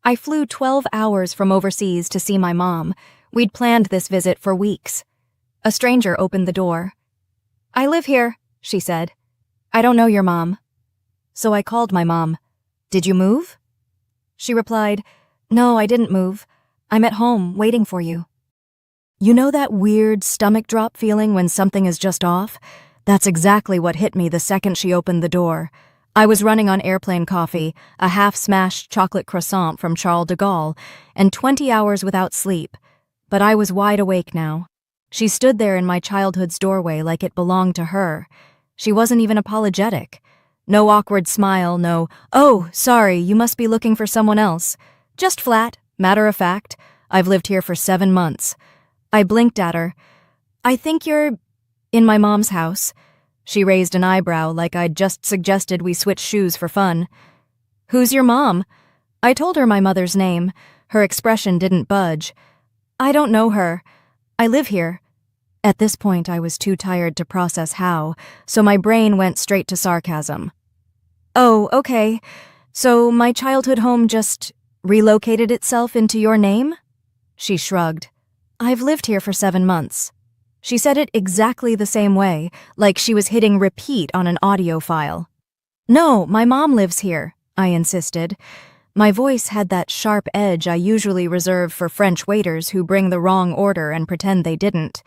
I flew 12 hours from overseas to see my mom. We'd planned this visit for weeks. A stranger opened the door. "I live here," she said. "I don't know your mom." So I called my mom. "Did you move?" She replied, "No, I didn't move. I'm at home, waiting for you." You know that weird stomach drop feeling when something is just off? That's exactly what hit me the second she opened the door. I was running on airplane coffee, a half-smashed chocolate croissant from Charles de Gaulle, and 20 hours without sleep. But I was wide awake now. She stood there in my childhood's doorway like it belonged to her. She wasn't even apologetic. No awkward smile, no, "Oh, sorry, you must be looking for someone else." Just flat, matter of fact, "I've lived here for 7 months. I blinked at her. "I think you're in my mom's house." She raised an eyebrow like I'd just suggested we switch shoes for fun. "Who's your mom?" I told her my mother's name. Her expression didn't budge. "I don't know her. I live here." At this point, I was too tired to process how, so my brain went straight to sarcasm. "Oh, okay. So my childhood home just relocated itself into your name?" She shrugged. "I've lived here for 7 months." She said it exactly the same way, like she was hitting repeat on an audio file. "No, my mom lives here," I insisted. My voice had that sharp edge I usually reserve for French waiters who bring the wrong order and pretend they didn't.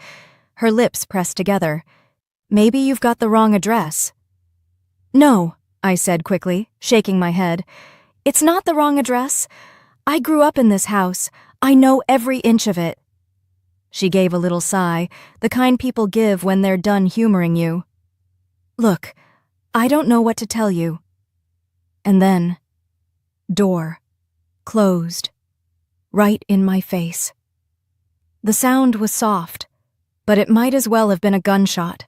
Her lips pressed together. "Maybe you've got the wrong address." "No," I said quickly, shaking my head. "It's not the wrong address. I grew up in this house. I know every inch of it." She gave a little sigh, the kind people give when they're done humoring you. "Look, I don't know what to tell you." And then, door, closed, right in my face. The sound was soft, but it might as well have been a gunshot.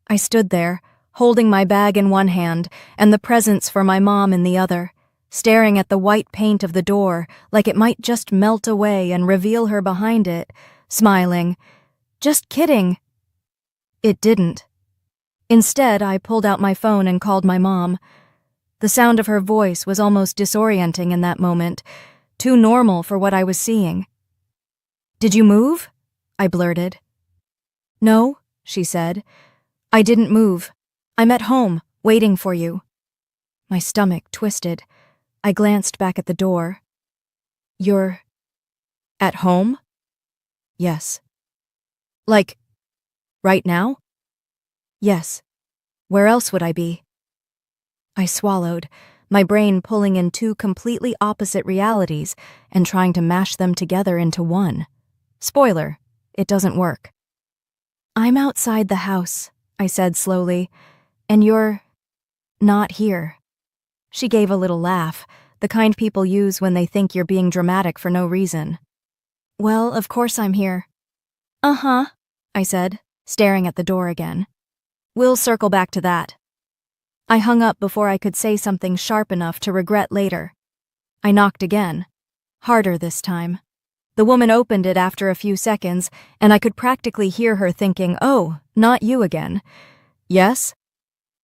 I stood there, holding my bag in one hand and the presents for my mom in the other, staring at the white paint of the door like it might just melt away and reveal her behind it, smiling. "Just kidding." It didn't. Instead, I pulled out my phone and called my mom. The sound of her voice was almost disorienting in that moment, too normal for what I was seeing. "Did you move?" I blurted. "No," she said. "I didn't move. I'm at home, waiting for you." My stomach twisted. I glanced back at the door. "You're at home?" "Yes." "Like, right now?" "Yes. Where else would I be?" I swallowed, my brain pulling in two completely opposite realities and trying to mash them together into one. Spoiler, it doesn't work. "I'm outside the house," I said slowly, "and you're not here." She gave a little laugh, the kind people use when they think you're being dramatic for no reason. "Well, of course I'm here." "Uh-huh," I said, staring at the door again. "We'll circle back to that." I hung up before I could say something sharp enough to regret later. I knocked again, harder this time. The woman opened it after a few seconds, and I could practically hear her thinking, "Oh, not you again." "Yes?"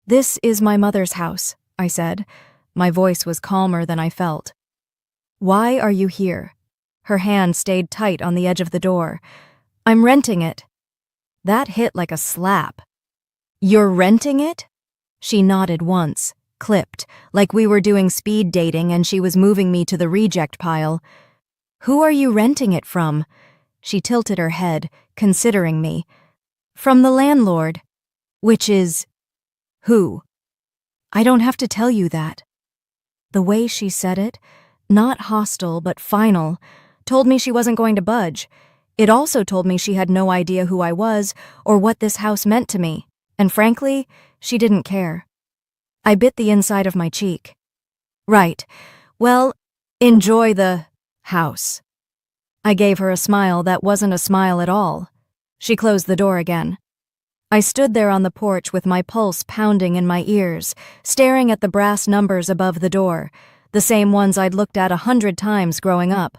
"This is my mother's house," I said. My voice was calmer than I felt. "Why are you here?" Her hand stayed tight on the edge of the door. "I'm renting it." That hit like a slap. "You're renting it?" She nodded once, clipped, like we were doing speed dating and she was moving me to the reject pile. "Who are you renting it from?" She tilted her head, considering me. "From the landlord." "Which is who?" "I don't have to tell you that." The way she said it, not hostile but final, told me she wasn't going to budge. It also told me she had no idea who I was or what this house meant to me, and frankly, she didn't care. I bit the inside of my cheek. "Right. Well, enjoy the house." I gave her a smile that wasn't a smile at all. She closed the door again. I stood there on the porch with my pulse pounding in my ears, staring at the brass numbers above the door, the same ones I'd looked at 100 times growing up,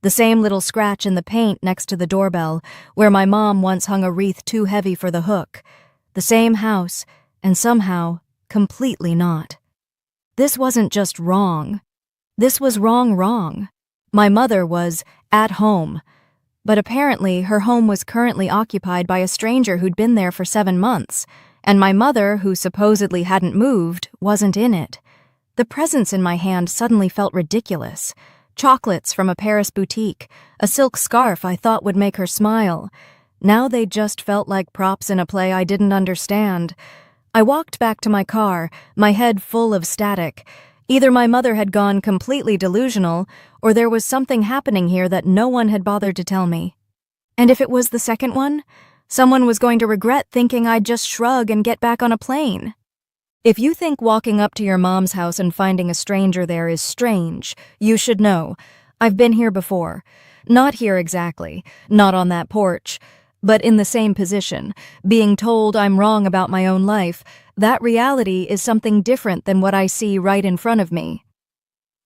the same little scratch in the paint next to the doorbell, where my mom once hung a wreath too heavy for the hook, the same house, and somehow completely not. This wasn't just wrong. This was wrong. My mother was at home, but apparently her home was currently occupied by a stranger who'd been there for 7 months, and my mother, who supposedly hadn't moved, wasn't in it. The presents in my hand suddenly felt ridiculous. Chocolates from a Paris boutique, a silk scarf I thought would make her smile. Now they just felt like props in a play I didn't understand. I walked back to my car, my head full of static. Either my mother had gone completely delusional, or there was something happening here that no one had bothered to tell me. And if it was the second one, someone was going to regret thinking I'd just shrug and get back on a plane. If you think walking up to your mom's house and finding a stranger there is strange, you should know. I've been here before. Not here exactly, not on that porch, but in the same position, being told I'm wrong about my own life. That reality is something different than what I see right in front of me.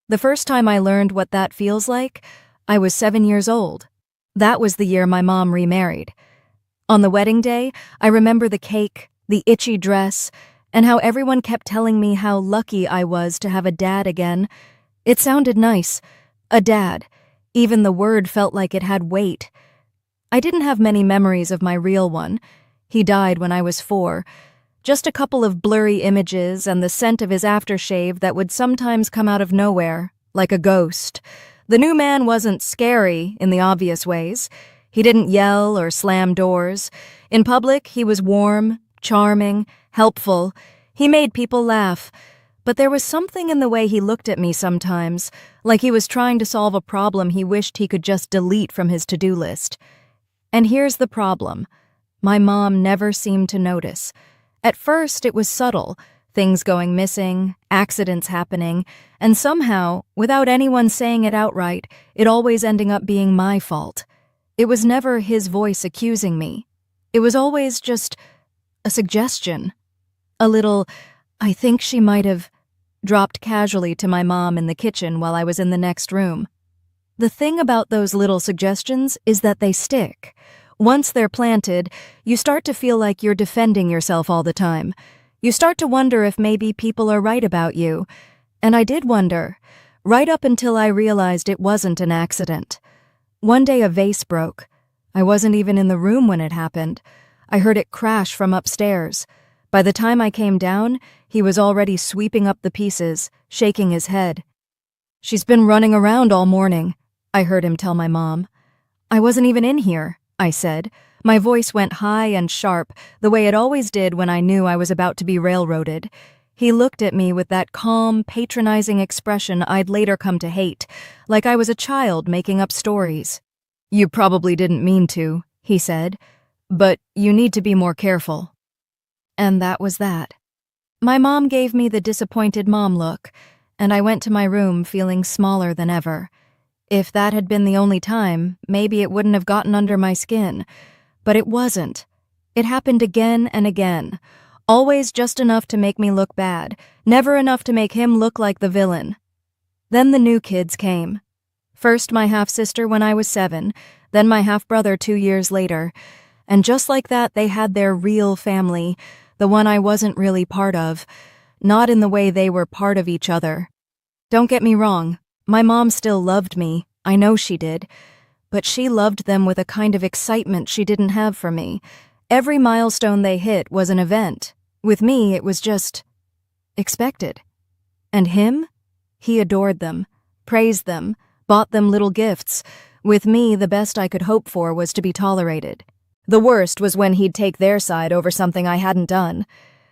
The first time I learned what that feels like, I was 7 years old. That was the year my mom remarried. On the wedding day, I remember the cake, the itchy dress, and how everyone kept telling me how lucky I was to have a dad again. It sounded nice. A dad. Even the word felt like it had weight. I didn't have many memories of my real one. He died when I was 4. Just a couple of blurry images and the scent of his aftershave that would sometimes come out of nowhere, like a ghost. The new man wasn't scary in the obvious ways. He didn't yell or slam doors. In public, he was warm, charming, helpful. He made people laugh. But there was something in the way he looked at me sometimes, like he was trying to solve a problem he wished he could just delete from his to-do list. And here's the problem. My mom never seemed to notice. At first, it was subtle, things going missing, accidents happening, and somehow, without anyone saying it outright, it always ending up being my fault. It was never his voice accusing me. It was always just a suggestion. A little, I think she might have, dropped casually to my mom in the kitchen while I was in the next room. The thing about those little suggestions is that they stick. Once they're planted, you start to feel like you're defending yourself all the time. You start to wonder if maybe people are right about you. And I did wonder, right up until I realized it wasn't an accident. One day a vase broke. I wasn't even in the room when it happened. I heard it crash from upstairs. By the time I came down, he was already sweeping up the pieces, shaking his head. "She's been running around all morning," I heard him tell my mom. "I wasn't even in here," I said. My voice went high and sharp, the way it always did when I knew I was about to be railroaded. He looked at me with that calm, patronizing expression I'd later come to hate, like I was a child making up stories. "You probably didn't mean to," he said, "but you need to be more careful." And that was that. My mom gave me the disappointed mom look, and I went to my room feeling smaller than ever. If that had been the only time, maybe it wouldn't have gotten under my skin. But it wasn't. It happened again and again. Always just enough to make me look bad, never enough to make him look like the villain. Then the new kids came. First my half-sister when I was 7, then my half-brother 2 years later. And just like that, they had their real family, the one I wasn't really part of. Not in the way they were part of each other. Don't get me wrong. My mom still loved me, I know she did, but she loved them with a kind of excitement she didn't have for me. Every milestone they hit was an event. With me, it was just expected. And him? He adored them, praised them, bought them little gifts. With me, the best I could hope for was to be tolerated. The worst was when he'd take their side over something I hadn't done.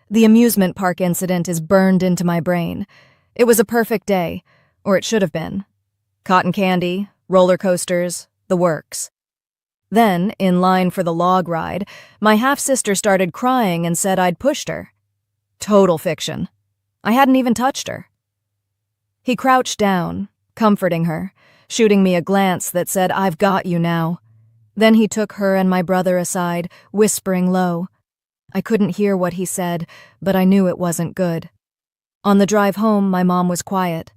The amusement park incident is burned into my brain. It was a perfect day. Or it should have been. Cotton candy, roller coasters, the works. Then, in line for the log ride, my half-sister started crying and said I'd pushed her. Total fiction. I hadn't even touched her. He crouched down, comforting her, shooting me a glance that said, "I've got you now." Then he took her and my brother aside, whispering low. I couldn't hear what he said, but I knew it wasn't good. On the drive home, my mom was quiet.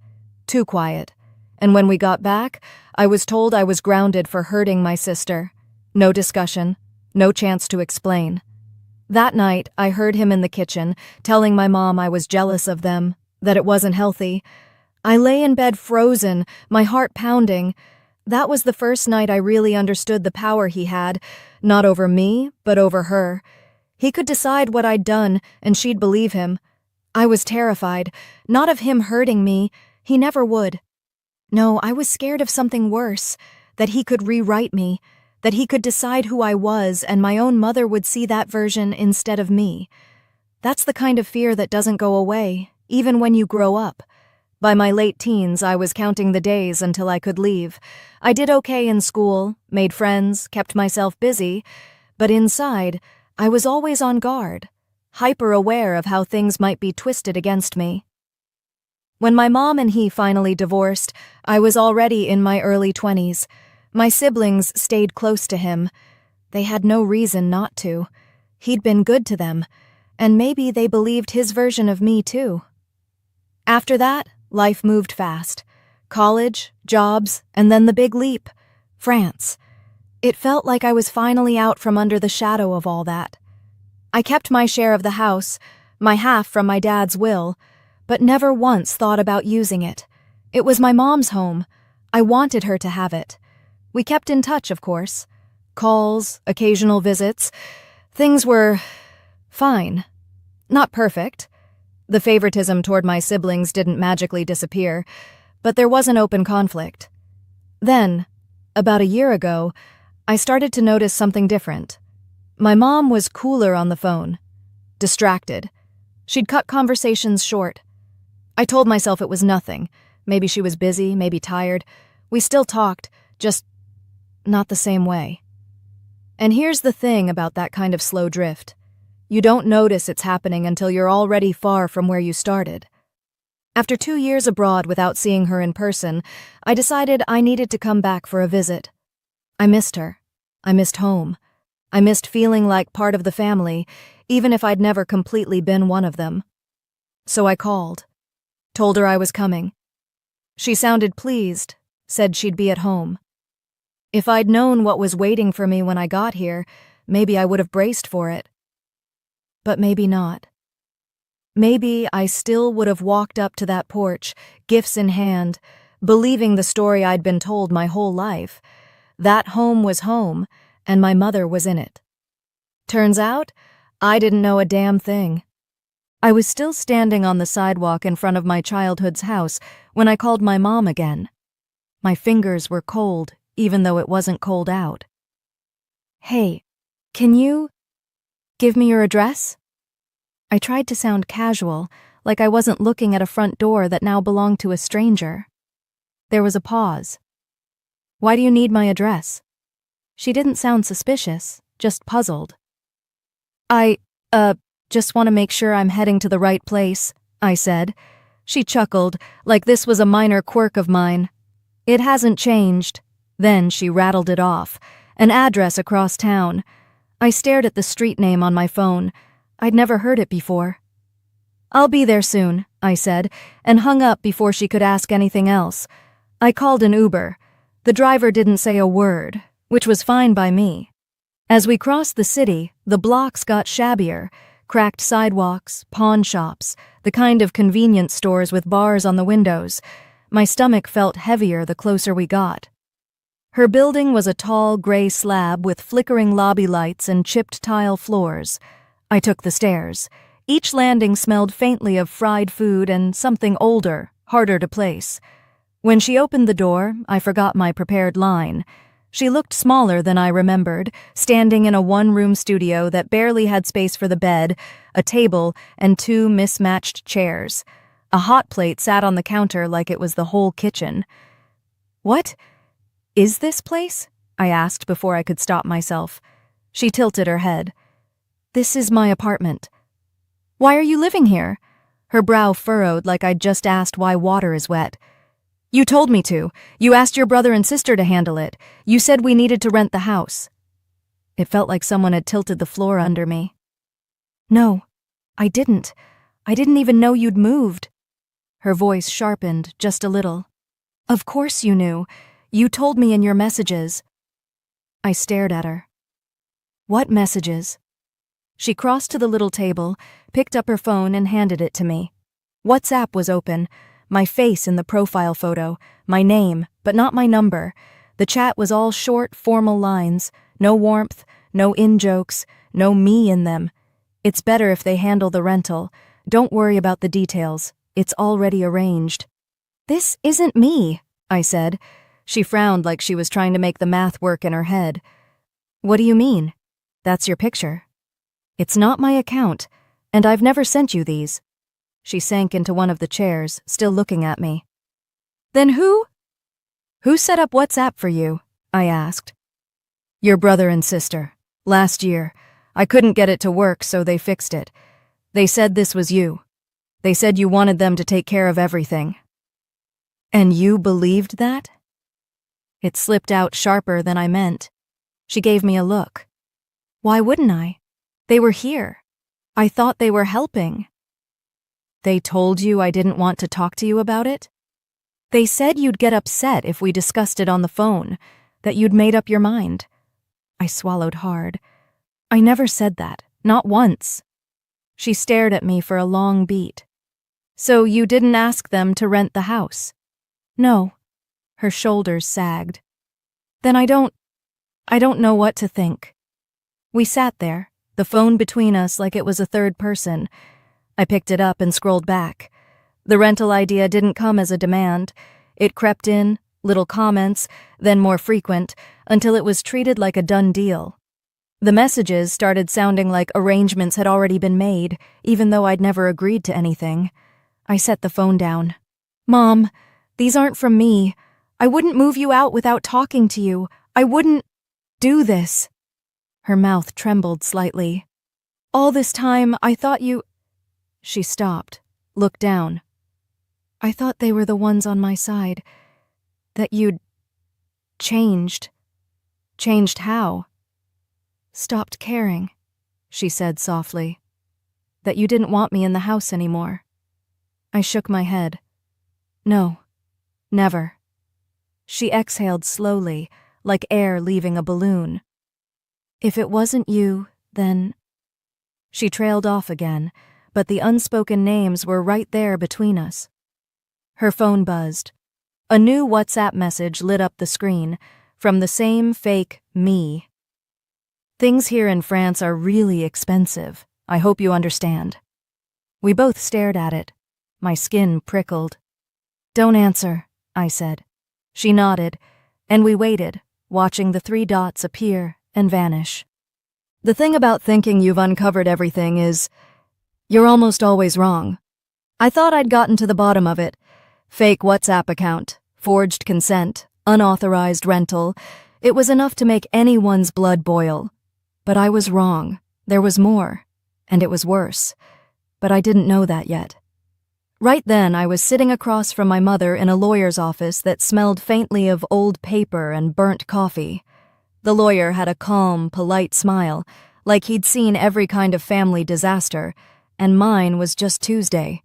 Too quiet. And when we got back, I was told I was grounded for hurting my sister. No discussion, no chance to explain. That night, I heard him in the kitchen, telling my mom I was jealous of them, that it wasn't healthy. I lay in bed frozen, my heart pounding. That was the first night I really understood the power he had, not over me, but over her. He could decide what I'd done, and she'd believe him. I was terrified, not of him hurting me. He never would. No, I was scared of something worse, that he could rewrite me, that he could decide who I was and my own mother would see that version instead of me. That's the kind of fear that doesn't go away, even when you grow up. By my late teens, I was counting the days until I could leave. I did okay in school, made friends, kept myself busy, but inside, I was always on guard, hyper-aware of how things might be twisted against me. When my mom and he finally divorced, I was already in my early 20s. My siblings stayed close to him. They had no reason not to. He'd been good to them, and maybe they believed his version of me too. After that, life moved fast. College, jobs, and then the big leap. France. It felt like I was finally out from under the shadow of all that. I kept my share of the house, my half from my dad's will, but never once thought about using it. It was my mom's home. I wanted her to have it. We kept in touch, of course. Calls, occasional visits. Things were fine. Not perfect. The favoritism toward my siblings didn't magically disappear, but there was an open conflict. Then, about a year ago, I started to notice something different. My mom was cooler on the phone. Distracted. She'd cut conversations short. I told myself it was nothing. Maybe she was busy, maybe tired. We still talked, just not the same way. And here's the thing about that kind of slow drift. You don't notice it's happening until you're already far from where you started. After 2 years abroad without seeing her in person, I decided I needed to come back for a visit. I missed her. I missed home. I missed feeling like part of the family, even if I'd never completely been one of them. So I called. Told her I was coming. She sounded pleased, said she'd be at home. If I'd known what was waiting for me when I got here, maybe I would have braced for it. But maybe not. Maybe I still would have walked up to that porch, gifts in hand, believing the story I'd been told my whole life. That home was home, and my mother was in it. Turns out, I didn't know a damn thing. I was still standing on the sidewalk in front of my childhood's house when I called my mom again. My fingers were cold, even though it wasn't cold out. "Hey, can you give me your address?" I tried to sound casual, like I wasn't looking at a front door that now belonged to a stranger. There was a pause. "Why do you need my address?" She didn't sound suspicious, just puzzled. I just want to make sure I'm heading to the right place," I said. She chuckled, like this was a minor quirk of mine. "It hasn't changed." Then she rattled it off, an address across town. I stared at the street name on my phone. I'd never heard it before. "I'll be there soon," I said, and hung up before she could ask anything else. I called an Uber. The driver didn't say a word, which was fine by me. As we crossed the city, the blocks got shabbier, cracked sidewalks, pawn shops, the kind of convenience stores with bars on the windows. My stomach felt heavier the closer we got. Her building was a tall gray slab with flickering lobby lights and chipped tile floors. I took the stairs. Each landing smelled faintly of fried food and something older, harder to place. When she opened the door, I forgot my prepared line. She looked smaller than I remembered, standing in a one-room studio that barely had space for the bed, a table, and 2 mismatched chairs. A hot plate sat on the counter like it was the whole kitchen. "What is this place?" I asked before I could stop myself. She tilted her head. "This is my apartment." "Why are you living here?" Her brow furrowed like I'd just asked why water is wet. "You told me to. You asked your brother and sister to handle it. You said we needed to rent the house." It felt like someone had tilted the floor under me. "No, I didn't. I didn't even know you'd moved." Her voice sharpened just a little. "Of course you knew. You told me in your messages." I stared at her. "What messages?" She crossed to the little table, picked up her phone and handed it to me. WhatsApp was open. My face in the profile photo, my name, but not my number. The chat was all short, formal lines. No warmth, no in-jokes, no me in them. It's better if they handle the rental. Don't worry about the details. It's already arranged. This isn't me, I said. She frowned like she was trying to make the math work in her head. What do you mean? That's your picture. It's not my account, and I've never sent you these. She sank into one of the chairs, still looking at me. Then who? Who set up WhatsApp for you? I asked. Your brother and sister. Last year. I couldn't get it to work, so they fixed it. They said this was you. They said you wanted them to take care of everything. And you believed that? It slipped out sharper than I meant. She gave me a look. Why wouldn't I? They were here. I thought they were helping. They told you I didn't want to talk to you about it? They said you'd get upset if we discussed it on the phone, that you'd made up your mind. I swallowed hard. I never said that, not once. She stared at me for a long beat. So you didn't ask them to rent the house? No. Her shoulders sagged. Then I don't know what to think. We sat there, the phone between us like it was a third person. I picked it up and scrolled back. The rental idea didn't come as a demand. It crept in, little comments, then more frequent, until it was treated like a done deal. The messages started sounding like arrangements had already been made, even though I'd never agreed to anything. I set the phone down. Mom, these aren't from me. I wouldn't move you out without talking to you. I wouldn't do this. Her mouth trembled slightly. All this time, I thought you... She stopped, looked down. I thought they were the ones on my side. That you'd... changed. Changed how? Stopped caring, she said softly. That you didn't want me in the house anymore. I shook my head. No, never. She exhaled slowly, like air leaving a balloon. If it wasn't you, then... She trailed off again, but the unspoken names were right there between us. Her phone buzzed. A new WhatsApp message lit up the screen, from the same fake me. Things here in France are really expensive. I hope you understand. We both stared at it. My skin prickled. Don't answer, I said. She nodded, and we waited, watching the 3 dots appear and vanish. The thing about thinking you've uncovered everything is, you're almost always wrong. I thought I'd gotten to the bottom of it. Fake WhatsApp account, forged consent, unauthorized rental. It was enough to make anyone's blood boil. But I was wrong. There was more, and it was worse. But I didn't know that yet. Right then, I was sitting across from my mother in a lawyer's office that smelled faintly of old paper and burnt coffee. The lawyer had a calm, polite smile, like he'd seen every kind of family disaster, and mine was just Tuesday.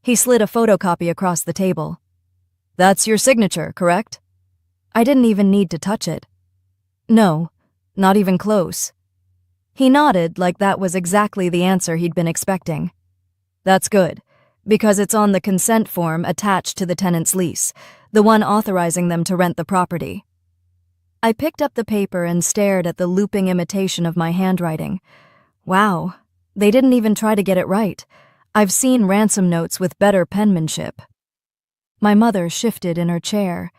He slid a photocopy across the table. That's your signature, correct? I didn't even need to touch it. No, not even close. He nodded like that was exactly the answer he'd been expecting. That's good, because it's on the consent form attached to the tenant's lease, the one authorizing them to rent the property. I picked up the paper and stared at the looping imitation of my handwriting. Wow, they didn't even try to get it right. I've seen ransom notes with better penmanship. My mother shifted in her chair.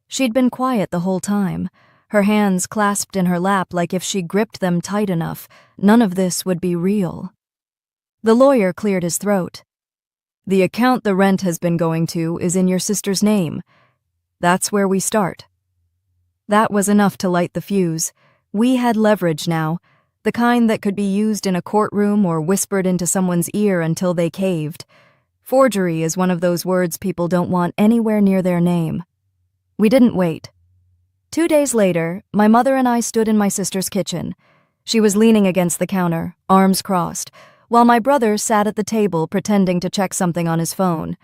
She'd been quiet the whole time, her hands clasped in her lap like if she gripped them tight enough, none of this would be real. The lawyer cleared his throat. The account the rent has been going to is in your sister's name. That's where we start. That was enough to light the fuse. We had leverage now, the kind that could be used in a courtroom or whispered into someone's ear until they caved. Forgery is one of those words people don't want anywhere near their name. We didn't wait. 2 days later, my mother and I stood in my sister's kitchen. She was leaning against the counter, arms crossed, while my brother sat at the table pretending to check something on his phone.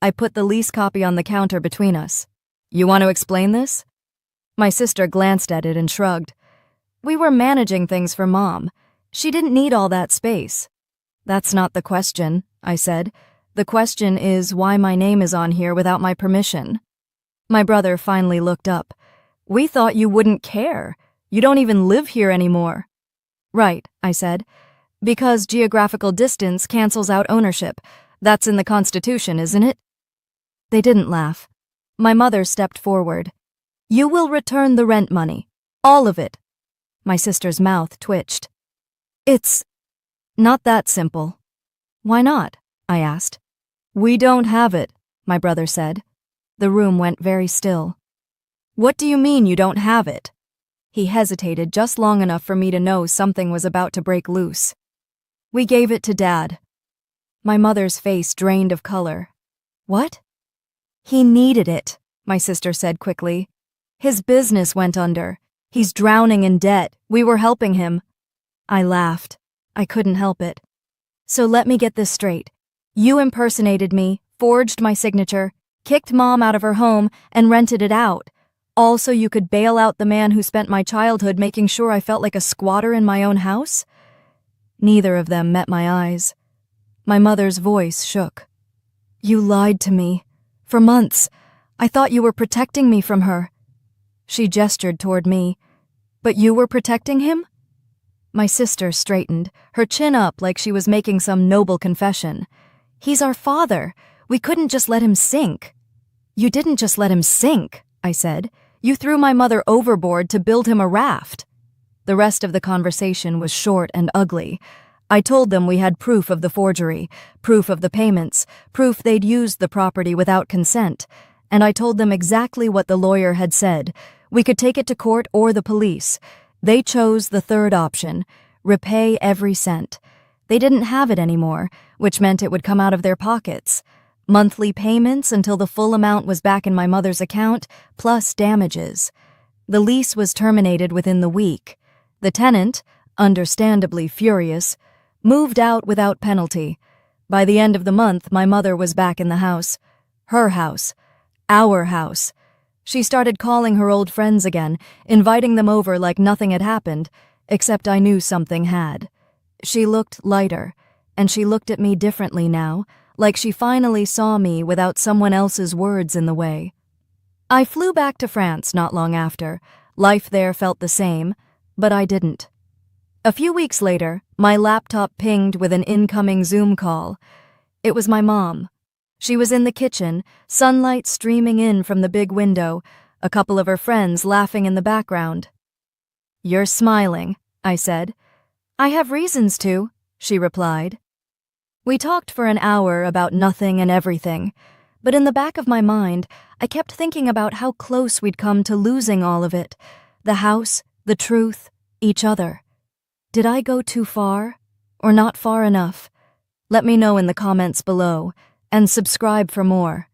I put the lease copy on the counter between us. You want to explain this? My sister glanced at it and shrugged. We were managing things for Mom. She didn't need all that space. That's not the question, I said. The question is why my name is on here without my permission. My brother finally looked up. We thought you wouldn't care. You don't even live here anymore. Right, I said. Because geographical distance cancels out ownership. That's in the Constitution, isn't it? They didn't laugh. My mother stepped forward. You will return the rent money. All of it. My sister's mouth twitched. It's not that simple. Why not? I asked. We don't have it, my brother said. The room went very still. What do you mean you don't have it? He hesitated just long enough for me to know something was about to break loose. We gave it to Dad. My mother's face drained of color. What? He needed it, my sister said quickly. His business went under. He's drowning in debt. We were helping him. I laughed. I couldn't help it. So let me get this straight. You impersonated me, forged my signature, kicked Mom out of her home, and rented it out. All so you could bail out the man who spent my childhood making sure I felt like a squatter in my own house? Neither of them met my eyes. My mother's voice shook. You lied to me. For months. I thought you were protecting me from her. She gestured toward me. But you were protecting him? My sister straightened, her chin up like she was making some noble confession. He's our father. We couldn't just let him sink. You didn't just let him sink, I said. You threw my mother overboard to build him a raft. The rest of the conversation was short and ugly. I told them we had proof of the forgery, proof of the payments, proof they'd used the property without consent, and I told them exactly what the lawyer had said. We could take it to court or the police. They chose the third option, repay every cent. They didn't have it anymore, which meant it would come out of their pockets. Monthly payments until the full amount was back in my mother's account, plus damages. The lease was terminated within the week. The tenant, understandably furious, moved out without penalty. By the end of the month, my mother was back in the house. Her house. Our house. She started calling her old friends again, inviting them over like nothing had happened, except I knew something had. She looked lighter, and she looked at me differently now, like she finally saw me without someone else's words in the way. I flew back to France not long after. Life there felt the same, but I didn't. A few weeks later, my laptop pinged with an incoming Zoom call. It was my mom. She was in the kitchen, sunlight streaming in from the big window, a couple of her friends laughing in the background. You're smiling, I said. I have reasons to, she replied. We talked for an hour about nothing and everything, but in the back of my mind, I kept thinking about how close we'd come to losing all of it. The house, the truth, each other. Did I go too far, or not far enough? Let me know in the comments below, and subscribe for more.